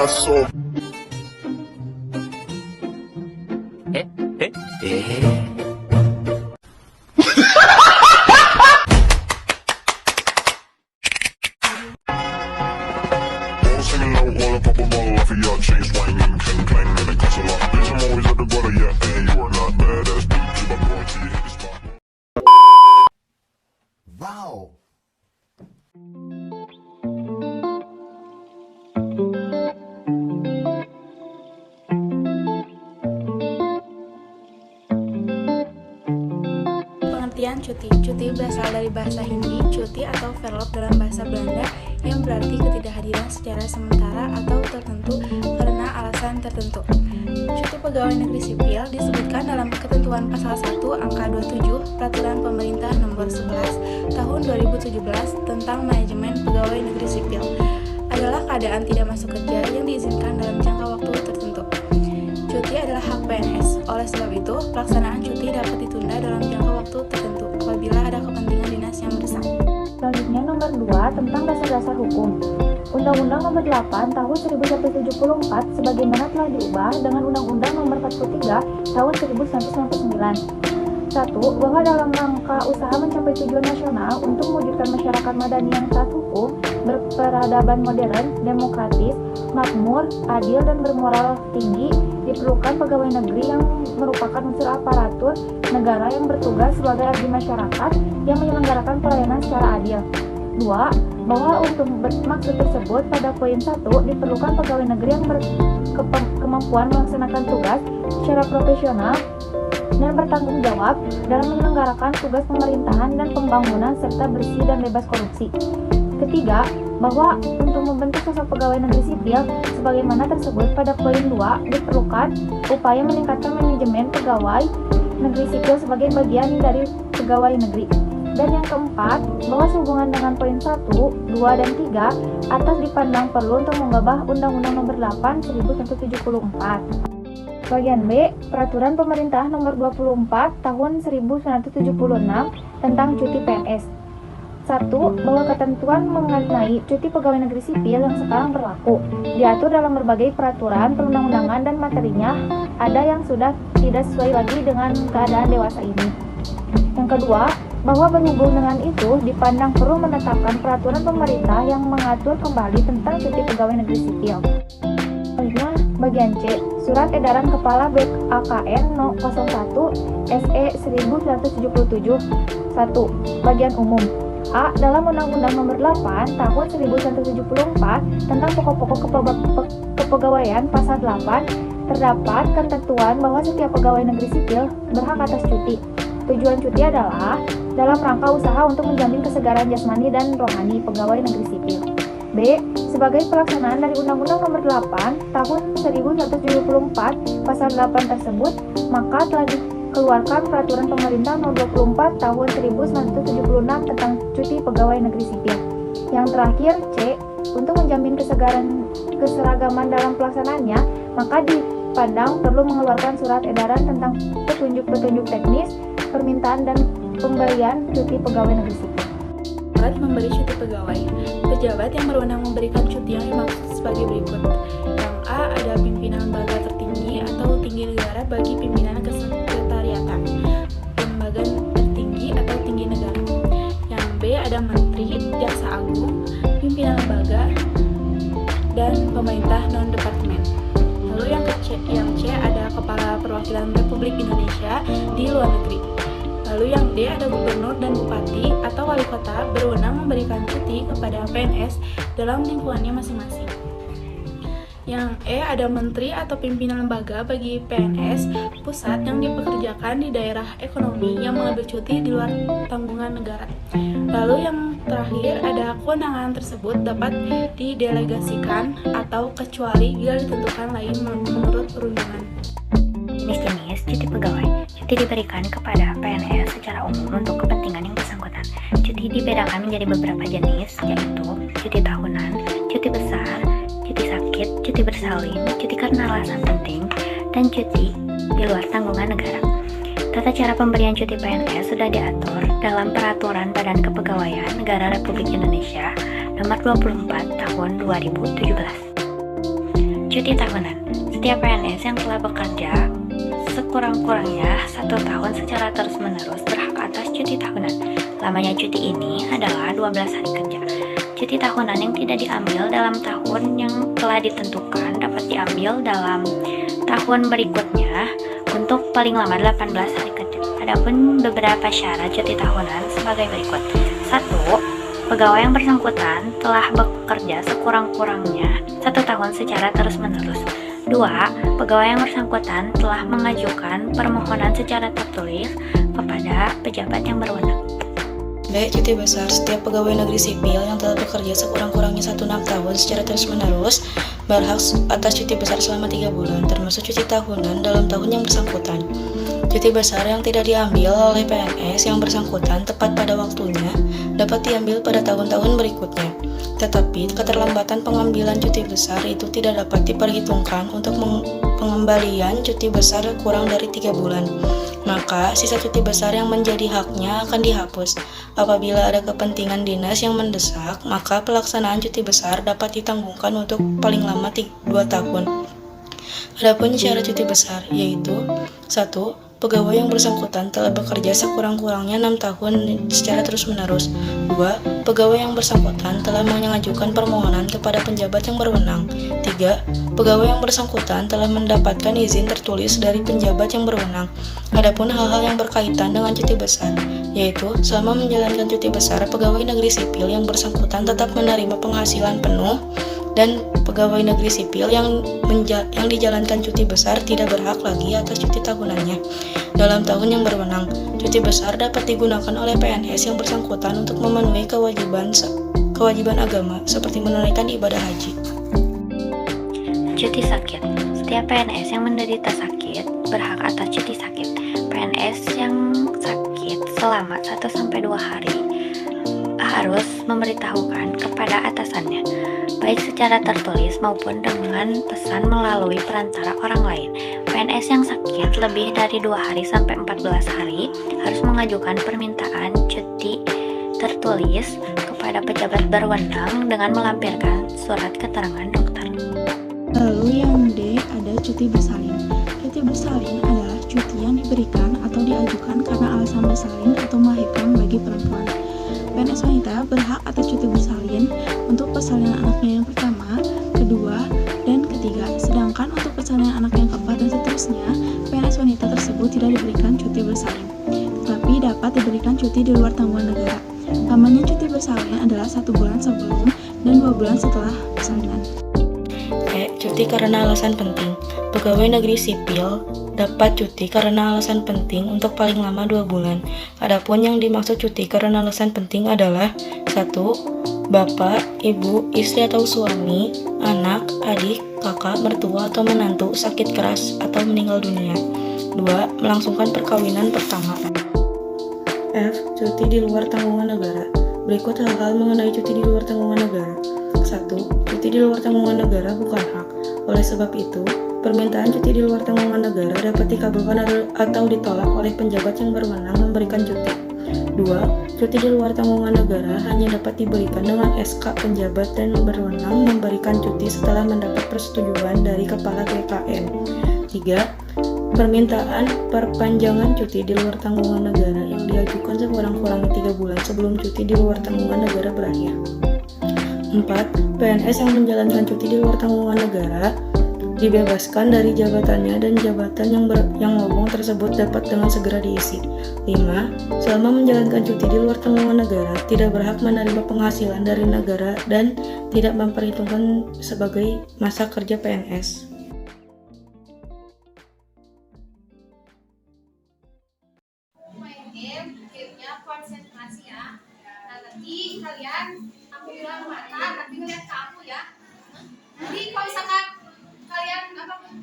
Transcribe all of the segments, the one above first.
payaso. Singing low while I pop a bottle off of your chain swinging, clang clang, and it costs a lot. Bitch, I'm always at the gutter, yeah, and you are not badass bitch. If I'm going to hit the spot. Wow. Pengertian cuti. Cuti berasal dari bahasa Hindi, cuti atau verlof dalam bahasa Belanda yang berarti ketidakhadiran secara sementara atau tertentu karena alasan tertentu. Cuti pegawai negeri sipil disebutkan dalam ketentuan pasal 1 angka 27 Peraturan Pemerintah Nomor 11 Tahun 2017 tentang Manajemen Pegawai Negeri Sipil adalah keadaan tidak masuk kerja yang diizinkan dalam jangka waktu tertentu. Cuti adalah hak PNS. Oleh sebab itu, pelaksanaan cuti dapat ditunda dalam jangka waktu tertentu apabila ada kepentingan dinas yang mendesak. Selanjutnya nomor 2 tentang dasar-dasar hukum. Undang-Undang nomor 8 tahun 1974 sebagaimana telah diubah dengan Undang-Undang nomor 43 tahun 1999. 1. Bahwa dalam rangka usaha mencapai tujuan nasional untuk mewujudkan masyarakat madani yang taat hukum, berperadaban modern, demokratis, makmur, adil, dan bermoral tinggi, diperlukan pegawai negeri yang merupakan unsur aparatur negara yang bertugas sebagai abdi masyarakat yang menyelenggarakan pelayanan secara adil. 2. Bahwa untuk maksud tersebut pada poin 1 diperlukan pegawai negeri yang berkemampuan melaksanakan tugas secara profesional dan bertanggung jawab dalam menyelenggarakan tugas pemerintahan dan pembangunan serta bersih dan bebas korupsi. Ketiga, bahwa untuk membentuk sosok pegawai negeri sipil sebagaimana tersebut pada poin 2 diperlukan upaya meningkatkan manajemen pegawai negeri sipil sebagai bagian dari pegawai negeri. Dan yang keempat, bahwa sehubungan dengan poin 1, 2, dan 3 atas dipandang perlu untuk mengubah Undang-Undang Nomor 8 1974. Bagian B, Peraturan Pemerintah Nomor 24 Tahun 1976 tentang cuti PNS. 1. Bahwa ketentuan mengenai cuti pegawai negeri sipil yang sekarang berlaku diatur dalam berbagai peraturan perundang-undangan dan materinya ada yang sudah tidak sesuai lagi dengan keadaan dewasa ini. Yang kedua, bahwa berhubung dengan itu dipandang perlu menetapkan peraturan pemerintah yang mengatur kembali tentang cuti pegawai negeri sipil. Selanjutnya, bagian C, Surat Edaran Kepala BKKN No. 01 SE 1977. 1. Bagian umum. A. Dalam Undang-Undang Nomor 8 Tahun 1974 tentang pokok-pokok kepegawaian pasal 8 terdapat ketentuan bahwa setiap pegawai negeri sipil berhak atas cuti. Tujuan cuti adalah dalam rangka usaha untuk menjamin kesegaran jasmani dan rohani pegawai negeri sipil. B. Sebagai pelaksanaan dari Undang-Undang Nomor 8 Tahun 1974 Pasal 8 tersebut, maka telah dikeluarkan Peraturan Pemerintah Nomor 24 Tahun 1976 tentang cuti pegawai negeri sipil. Yang terakhir, C. Untuk menjamin keseragaman dalam pelaksanaannya, maka dipandang perlu mengeluarkan surat edaran tentang petunjuk-petunjuk teknis, permintaan dan pemberian cuti pegawai negeri sipil. Memberi cuti pegawai. Pejabat yang berwenang memberikan cuti yang dimaksud sebagai berikut. Yang A. Ada pimpinan lembaga tertinggi atau tinggi negara bagi pimpinan kesekretariatan, lembaga tertinggi atau tinggi negara. Yang B. Ada menteri, jaksa agung, pimpinan lembaga, dan pemerintah non-departemen. Lalu yang C ada kepala perwakilan Republik Indonesia di luar negeri. Lalu yang D ada gubernur dan bupati atau wali kota berwenang memberikan cuti kepada PNS dalam lingkungannya masing-masing. Yang E ada menteri atau pimpinan lembaga bagi PNS pusat yang dipekerjakan di daerah ekonomi yang mengambil cuti di luar tanggungan negara. Lalu yang terakhir ada kewenangan tersebut dapat didelegasikan atau kecuali jika ditentukan lain menurut perundangan. Jenis-jenis cuti pegawai. Cuti diberikan kepada PNS secara umum untuk kepentingan yang bersangkutan. Cuti dibedakan menjadi beberapa jenis, yaitu cuti tahunan, cuti besar, cuti sakit, cuti bersalin, cuti karena alasan penting, dan cuti di luar tanggungan negara. Tata cara pemberian cuti PNS sudah diatur dalam Peraturan Badan Kepegawaian Negara Republik Indonesia Nomor 24 Tahun 2017. Cuti tahunan. Setiap PNS yang telah bekerja sekurang-kurangnya 1 tahun secara terus-menerus berhak atas cuti tahunan. Lamanya cuti ini adalah 12 hari kerja. Cuti tahunan yang tidak diambil dalam tahun yang telah ditentukan dapat diambil dalam tahun berikutnya untuk paling lama 18 hari kerja. Adapun beberapa syarat cuti tahunan sebagai berikut. 1. Pegawai yang bersangkutan telah bekerja sekurang-kurangnya 1 tahun secara terus-menerus. 2. Pegawai yang bersangkutan telah mengajukan permohonan secara tertulis kepada pejabat yang berwenang. B. Cuti besar. Setiap pegawai negeri sipil yang telah bekerja sekurang-kurangnya 1 tahun secara terus-menerus berhak atas cuti besar selama 3 bulan, termasuk cuti tahunan dalam tahun yang bersangkutan. Cuti besar yang tidak diambil oleh PNS yang bersangkutan tepat pada waktunya dapat diambil pada tahun-tahun berikutnya. Tetapi keterlambatan pengambilan cuti besar itu tidak dapat diperhitungkan untuk pengembalian cuti besar kurang dari 3 bulan. Maka sisa cuti besar yang menjadi haknya akan dihapus. Apabila ada kepentingan dinas yang mendesak, maka pelaksanaan cuti besar dapat ditanggungkan untuk paling lama 2 tahun. Adapun syarat cuti besar yaitu 1. Pegawai yang bersangkutan telah bekerja sekurang-kurangnya 6 tahun secara terus-menerus. 2. Pegawai yang bersangkutan telah mengajukan permohonan kepada penjabat yang berwenang. 3. Pegawai yang bersangkutan telah mendapatkan izin tertulis dari penjabat yang berwenang. Adapun hal-hal yang berkaitan dengan cuti besar, yaitu selama menjalankan cuti besar, pegawai negeri sipil yang bersangkutan tetap menerima penghasilan penuh dan pegawai negeri sipil yang dijalankan cuti besar tidak berhak lagi atas cuti tahunannya. Dalam tahun yang berwenang, cuti besar dapat digunakan oleh PNS yang bersangkutan untuk memenuhi kewajiban agama seperti menunaikan ibadah haji. Cuti sakit. Setiap PNS yang menderita sakit berhak atas cuti sakit. PNS yang sakit selama 1-2 hari harus memberitahukan kepada atasannya, baik secara tertulis maupun dengan pesan melalui perantara orang lain. PNS yang sakit lebih dari 2 hari sampai 14 hari harus mengajukan permintaan cuti tertulis kepada pejabat berwenang dengan melampirkan surat keterangan dokter. Lalu yang D ada cuti bersalin. Cuti bersalin adalah cuti yang diberikan atau diajukan karena alasan bersalin atau melahirkan bagi perempuan. PNS wanita berhak atas cuti bersalin untuk persalinan anaknya yang pertama, kedua, dan ketiga. Sedangkan untuk persalinan anak yang keempat dan seterusnya, PNS wanita tersebut tidak diberikan cuti bersalin, tetapi dapat diberikan cuti di luar tanggungan negara. Lamanya cuti bersalin adalah 1 bulan sebelum dan 2 bulan setelah persalinan. Cuti karena alasan penting. Pegawai negeri sipil dapat cuti karena alasan penting untuk paling lama 2 bulan. Adapun yang dimaksud cuti karena alasan penting adalah 1. Bapak, ibu, istri atau suami, anak, adik, kakak, mertua atau menantu sakit keras atau meninggal dunia. 2. Melangsungkan perkawinan pertama. F. Cuti di luar tanggungan negara. Berikut hal-hal mengenai cuti di luar tanggungan negara. 1. Cuti di luar tanggungan negara bukan hak. Oleh sebab itu, permintaan cuti di luar tanggungan negara dapat dikabulkan atau ditolak oleh penjabat yang berwenang memberikan cuti. 2. Cuti di luar tanggungan negara hanya dapat diberikan dengan SK penjabat dan berwenang memberikan cuti setelah mendapat persetujuan dari Kepala GKN. 3. Permintaan perpanjangan cuti di luar tanggungan negara yang diajukan sekurang-kurangnya 3 bulan sebelum cuti di luar tanggungan negara berakhir. 4. PNS yang menjalankan cuti di luar tanggungan negara dibebaskan dari jabatannya dan jabatan yang lowong tersebut dapat dengan segera diisi. 5. Selama menjalankan cuti di luar tanggungan negara tidak berhak menerima penghasilan dari negara dan tidak memperhitungkan sebagai masa kerja PNS. Gamenya konsentrasi ya. Nah, nanti kalian aku bilang mata, tapi ngeliat ke aku ya. Jadi kalau misalkan kalian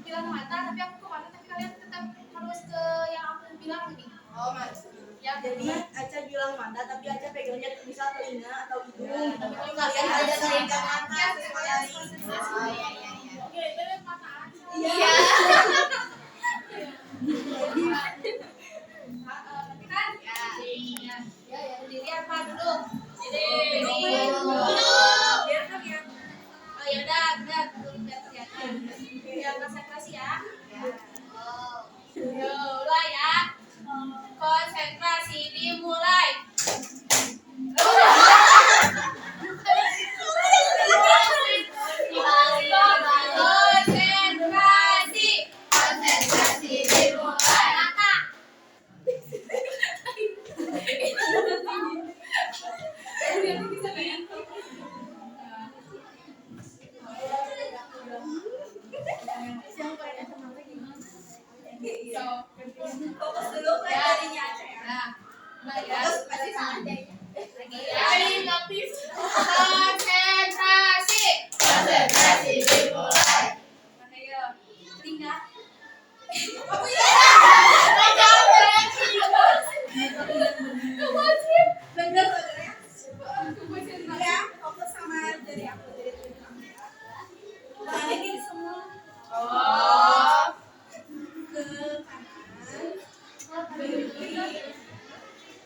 bilang mata, tapi aku ke mata, tapi kalian tetap harus ke yang aku bilang ini. Oh mas. Ya, Jadi Aca bilang mata, tapi Aca pegangnya misal telinga atau hidung. Ya, Tapi kalau kalian kalian ada ada pegang mata ya, sekali. kalian konsentrasi. Oke, itu mata aja. Iya. Nanti kan? Ya, berdiri apa duduk? Berdiri. Duduk. Biar kan ya. Oh ya udah, duduk biar kelihatan.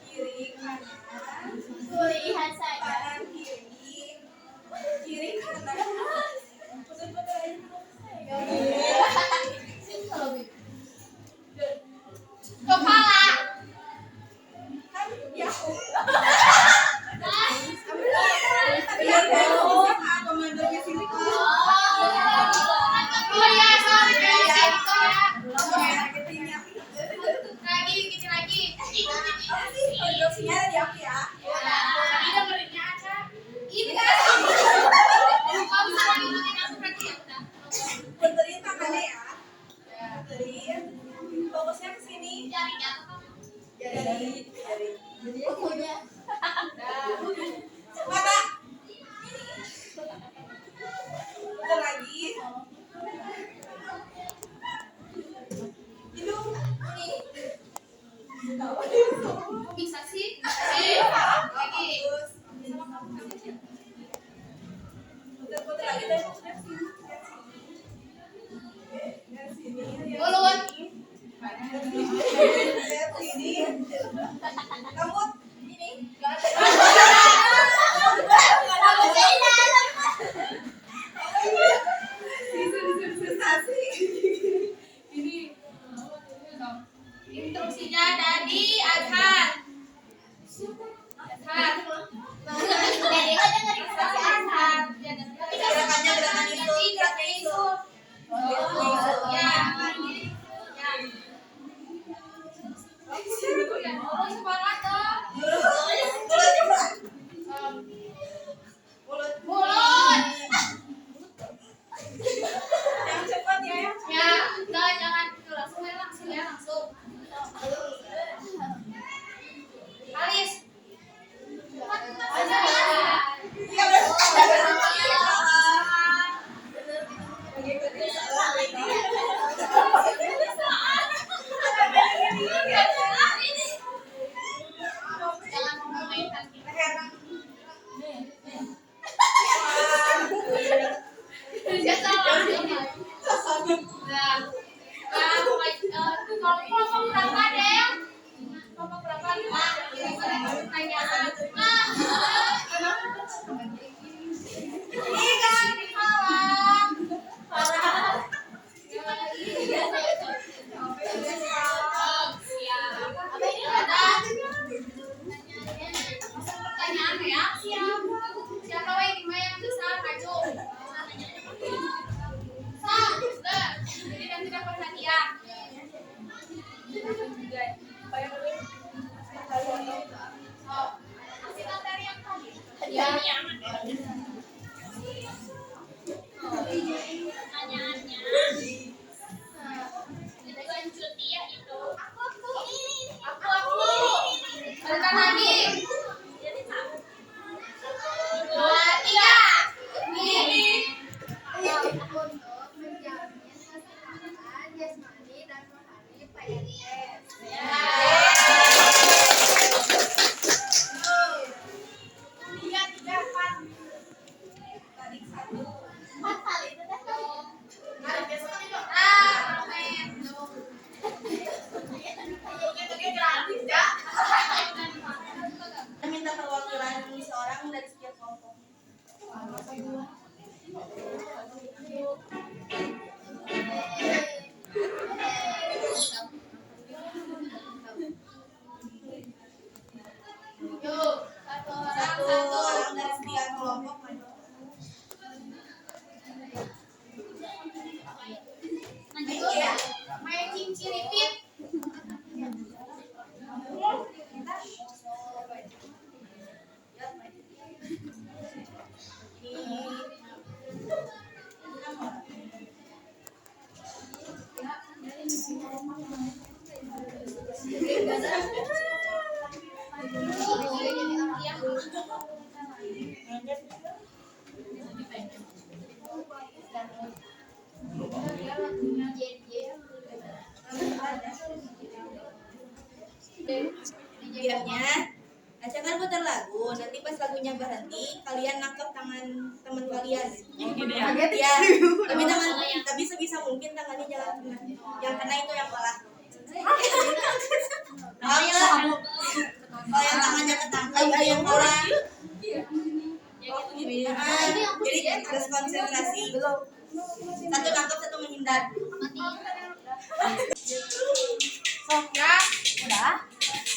Kiri kanan. Lihat saja. Kanan kiri. Kiri kanan. Putar-putar aja. Kepala. Kan ya. Komandonya sini kok. Oh ya, sorry. Lagi, gini lagi. Instruksinya di aku ya. Tadi dengerinnya aja. Ini kan. Kalau misalnya ngikutin aku berarti ya udah. Puterin tangannya ya. Puterin. Fokusnya ke sini. Jarinya apa? Jari. Bukunya. Mata. Putar lagi. Hidung. Kok bisa sih? Lagi. Putar-putar lagi deh. Fokusnya ke sini. Lihat sini. Mulut. Lihat sini. Rambut. Ini. Instruksinya dari Azhar. Azhar. Dari Azhar. Gerakannya gerakan itu. Gerakan itu. Ya. Oh, semangat dong. Mulut. Yang cepat ya. Ya, udah jangan langsung ya. Alis. Jangan ngomongin kaki. Ya salah. Nah, kalau kelompok berapa deh? Kelompok berapa? 5. Pertanyaan. Ini kan di malam. Apa ini ada? Pertanyaan ya? Siapa yang bisa maju? Jadi nanti dapat hadiah. Kasih materi yang tadi. Hadiahnya. Pertanyaannya. Bukan cuti ya itu. Aku. Bentar lagi. 2, 3. Ini. Untuk menjamin kesehatan jasmani dan rohani PNS. Minta perwakilan seorang dari setiap kelompok. Yuk, Satu orang dari setiap kelompok. Lanjut ya. Main cincin repeat. Diamnya, Aca kan putar lagu. Nanti pas lagunya berhenti, kalian nangkep tangan teman kalian. Ya, tapi sebisa mungkin tangannya jangan kena. Yang kena itu yang kalah. Paham ya?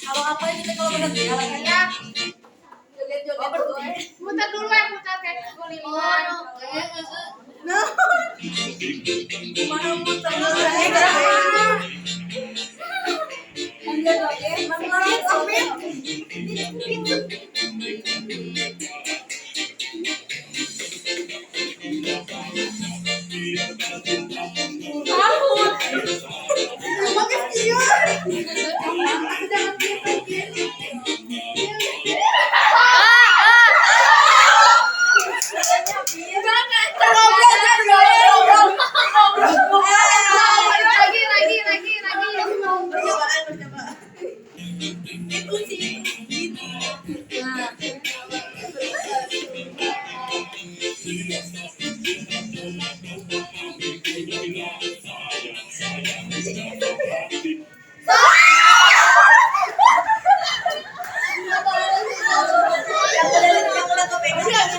Kalau apa kita kalau berhenti ya? Joget-joget dulu. Muter dulu ya, muter kayak guling-gulingan. Mana muter?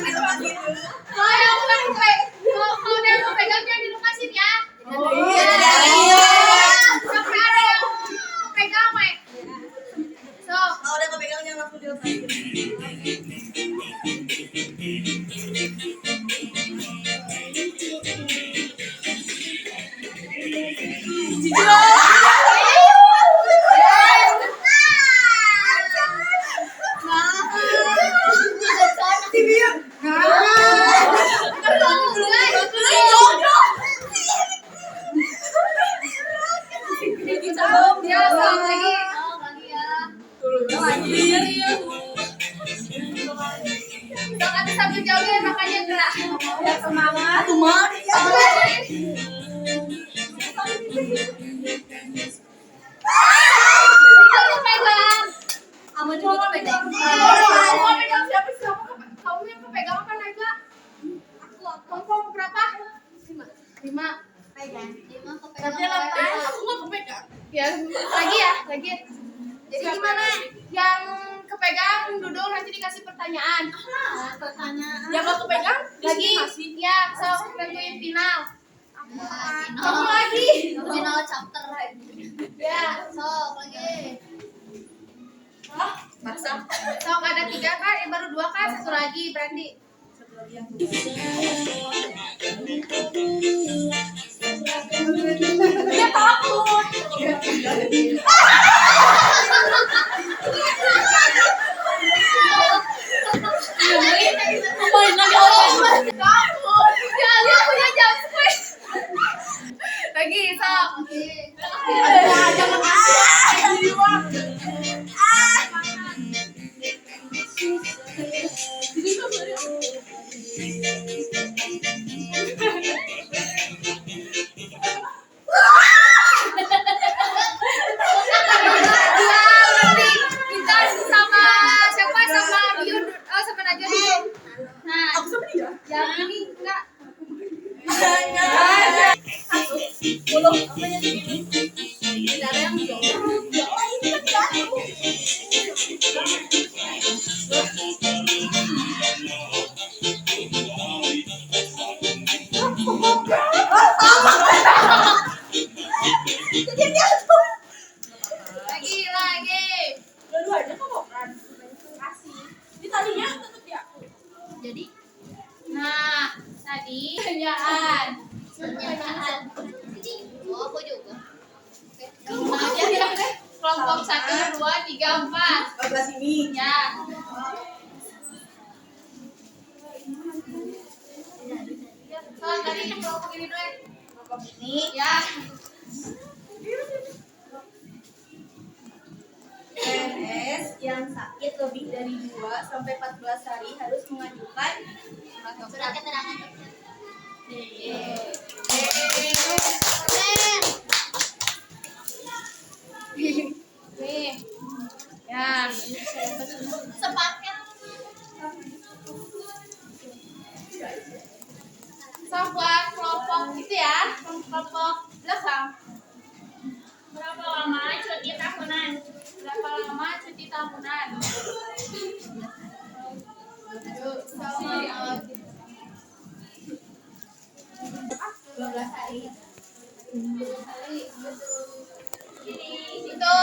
Kalau udah aku pegang jangan dilepasin ya. Sampai ada yang pegang, Mek. So, Kalau udah kepegang jangan langsung dilepasin. ya, lagi. Jangan sambil joget makanya gerak. Biar semangat, teman. Kamu pegang. Kamu juga kepegang. Kamu pegang siapa sih? Kamu yang kepegang apa Naga? Kamu berapa? 5. Pegang. Tapi aku nggak kepegang. Ya, lagi. Jadi gimana? Yang kepegang duduk nanti dikasih pertanyaan. Pertanyaan. Yang nggak kepegang Lagi. Ya, sok nentuin final. Kamu lagi. Final chapter lagi. Ya, Sok lagi. Masa? sok ada 3 kan? Baru 2 kan? 1 lagi berarti. Satu lagi yang dia takut. Main lagi orang. Ya, dia punya jam squeeze. Lagi, sok. Kita sama siapa? Sama Biun. Oh, sama Najwa dulu. Nah, Aku sama dia. yang ini enggak. Tidak ada yang jauh. Lagi. Dua-duanya kok bukan? Kasih. Ini tadinya tetap dia. Jadi, nah, tadi pertanyaan. Oh, aku juga. Nah, dia bilang deh, kelompok 1, 2, 3, 4. Sebelah sini. Ya. So, tadi kelompok ini dulu ya. Ini Ya. PNS yang sakit lebih dari 2 sampai 14 hari harus mengajukan Surat keterangan kerja. Nih. Ya. Sepaket. So, buat kelompok itu ya, kelompok belakang. Berapa lama cuti tahunan? Berapa lama cuti tahunan? Yuk, sama 12 hari. itu.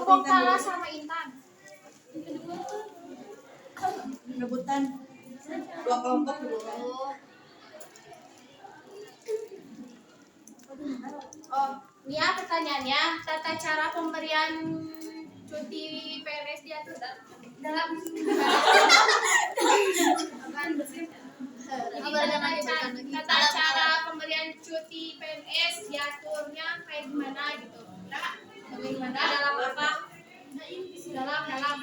kelompok Tala sama Intan. Rebutan 2 kelompok dulu kan. Oh, ini ya pertanyaannya, tata cara pemberian cuti PNS diatur dalam tata cara pemberian cuti PNS diaturnya kayak gimana gitu? Bagaimana dalam apa? Dalam apa?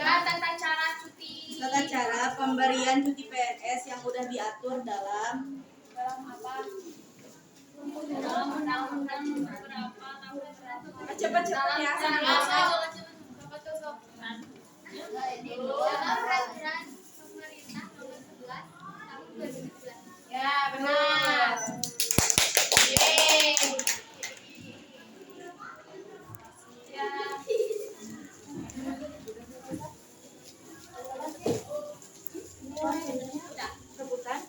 Tata cara cuti. Tata cara pemberian cuti PNS yang udah diatur dalam apa? Dalam undang-undang berapa tahun berapa? Cepat-cepat ya. Apa tuh sob? Dalam peraturan pemerintah nomor 11 tahun 2011. Ya benar. Yeay. Ya. Udah. Rebutan.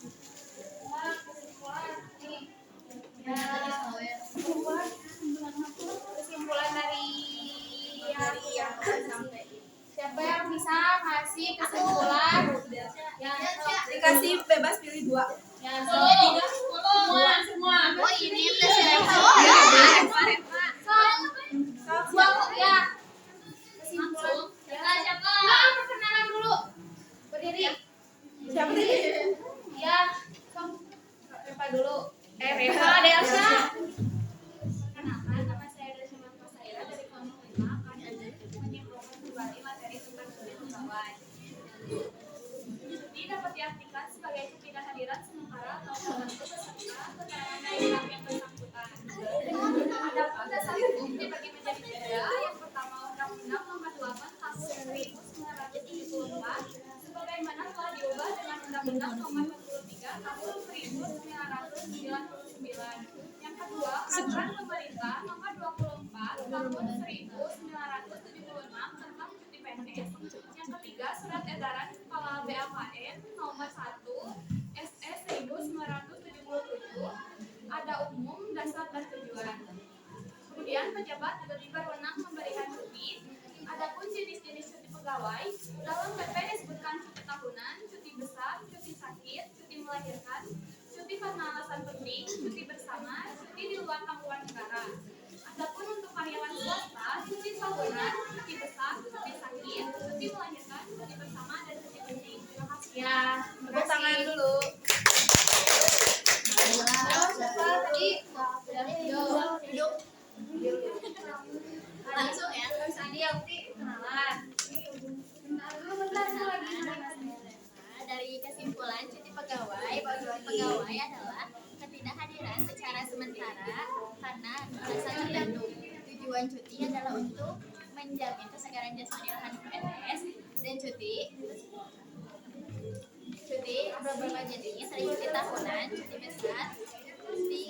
Kesimpulan dari Yang sampai siapa yang bisa ngasih kesimpulan yang dikasih bebas pilih 2. yang semua Oh ini udah siapa? ya kesimpulan siapa perkenalan dulu berdiri Siapa tadi? ya Reva dulu Reva ada Elsa. Kenalkan, nama saya Desma Masaira dari kelompok 5 akan menyimpulkan kembali materi tentang cuti pegawai. Cuti dapat diartikan sebagai ketidakhadiran sementara atau tertentu beserta keterangan dari pihak yang bersangkutan. Adapun dasar hukum dibagi menjadi 3. Yang pertama Undang-Undang Nomor 8 Tahun 1974 sebagaimana telah diubah dengan Undang-Undang Nomor 23 Tahun 1999. Yang kedua, Peraturan Pemerintah Nomor 24 Tahun 1976 tentang cuti PNS. Yang ketiga, Surat Edaran Kepala BAKN Nomor 1 SS 1977 ada umum, dasar dan tujuan. Kemudian pejabat juga berwenang memberikan cuti. Adapun jenis-jenis cuti pegawai dalam PP disebutkan cuti tahunan, cuti besar, cuti sakit, cuti melahirkan, cuti karena alasan penting, cuti bersama, cuti di luar tanggungan negara. Adapun untuk karyawan swasta, cuti tahunan, cuti besar, cuti sakit, cuti melahirkan, cuti bersama, dan cuti penting. Terima kasih. Ya, Tepuk tangan dulu. Siapa tadi? Duduk. Langsung ya. Terus Andi Yakti kenalan. Dari kesimpulan cuti pegawai adalah ketidakhadiran secara sementara karena alasan tertentu. Tujuan cuti adalah untuk menjamin kesegaran jasmani rohani PNS dan cuti beberapa jenis, ada cuti tahunan, cuti besar, cuti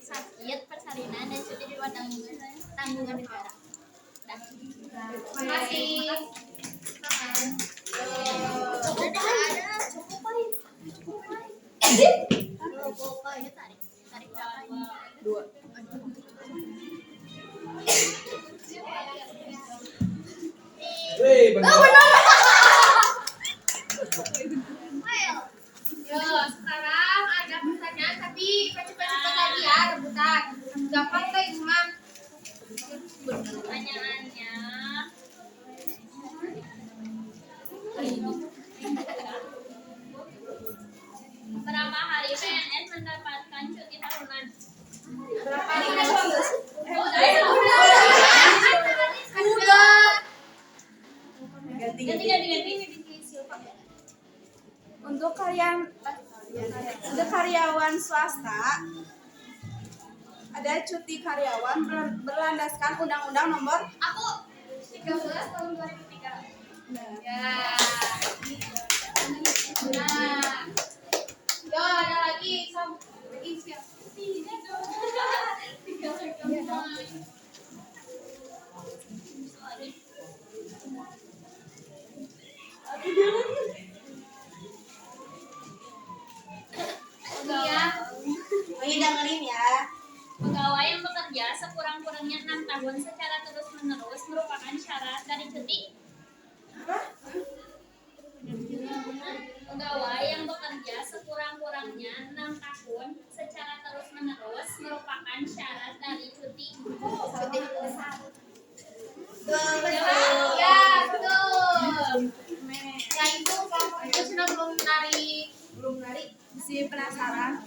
sakit, persalinan, dan cuti di luar tanggungan negara. Terima kasih. Tarik berapa? 2. Yo, sekarang ada pertanyaan tapi cepat-cepat lagi ya, rebutan. Gampang deh cuma. Pertanyaannya berapa hari PNS mendapatkan cuti tahunan? Berapa hari? Ganti. Untuk karyawan swasta ada cuti karyawan berlandaskan Undang-Undang Nomor Aku 13 tahun 2003. Ya. Nah. Yo, ada lagi. Lagi siapa? Nih dengerin ya. Pegawai yang bekerja sekurang-kurangnya 6 tahun secara terus-menerus merupakan syarat dari cuti. Pegawai yang bekerja sekurang-kurangnya 6 tahun secara terus-menerus merupakan syarat dari cuti. Ya, betul. Ya itu kelompok itu sudah belum narik. Si penasaran.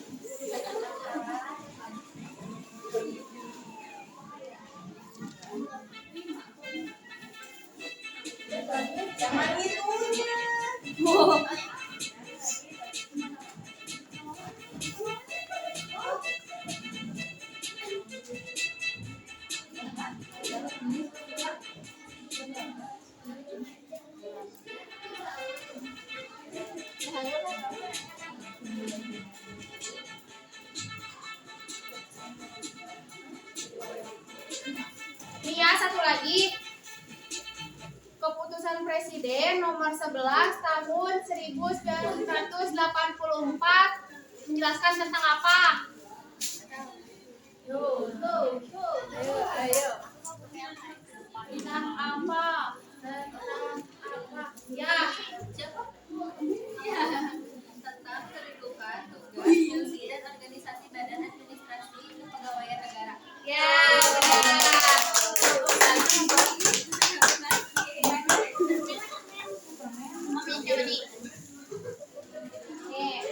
Jangan itunya. Nih ya, satu lagi. Keputusan Presiden nomor 11 tahun 1984 menjelaskan tentang apa? Ayo. Tentang apa? Ya. Tentang kedudukan, tugas, fungsi, dan organisasi badan administrasi kepegawaian negara. Ya, benar. Coba nih. Nih.